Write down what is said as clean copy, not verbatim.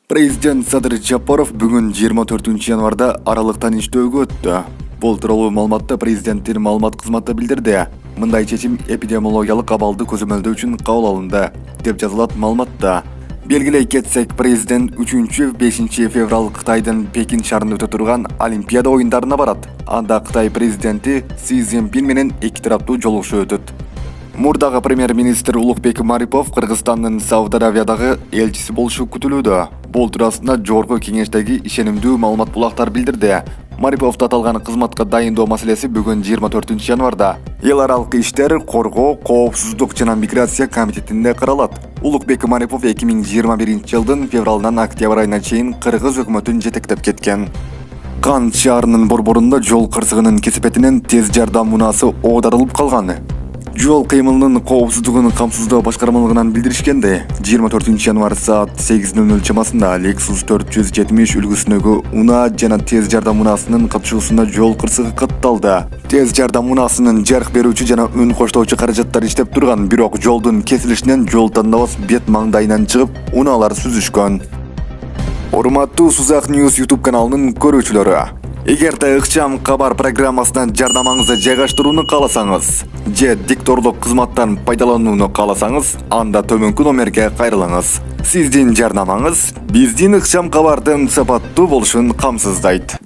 Президент Садыр Жапаров бүгін 24 январда аралыктан иштөөгө өттү. Бул тууралуу маалыматты президенттин маалымат кызматы билдирди. Мындай чечим эпидемиологиялык абалды көзөмөлдөө үчүн кабыл алынды, деп жазылат маалыматта. Белгилей кетсек, президент 3-5 февраль Кытайдын Пекин шаарында өтө турган Олимпиада оюндарына барат. Анда Кытай президенти Си Цзиньпин менен эки тараптуу жолугушуу өтөт. Мурдагы премьер-министр Улукбек Марипов Кыргызстандын Сауд Аравиядагы элчиси болушу күтүлүүдө. Бул туурасында Жогорку Кеңештеги ишенимдүү маалымат булактар билдирди. Мариповду аталган кызматка дайындоо маселеси бүгүн 24 январда эл аралык иштер, коргоо, коопсуздук жана миграция комитетинде каралат. Улукбек Марипов 2021 жылдын февралынан октябрь айына чейин Кыргыз өкмөтүн жетектеп кеткен. Кант шаарынын борборунда жол кырсыгынын кесепетинен тез жардам мунаасы оодарылып калган. Жол кыймылынын коопсуздугун камсыздоо башкармалыгынан билдиришкенде, 24 январь саат 8:00 чамасында Lexus 470 үлгүсүндөгү унаа жана тез жардам унаасынын катышуусунда жол кырсыгы катталды. Тез жардам унаасынын жарык берүүчү жана үн коштоочу каражаттары иштеп турган, бирок жолдун кесилишинен жол тандабас бет маңдайынан чыгып, унаалар сүзүшкөн. Урматтуу Сузак News YouTube каналынын көрүүчүлөрү, эгерде ыкчам кабар программасынан жардамыңызды жайгаштырууну кааласаңыз же дикторлук кызматтан пайдаланууну кааласаңыз, анда төмөнкү номерге кайрылыңыз. Сиздин жардамыңыз биздин ыкчам кабардын сапаттуу болушун камсыздайт.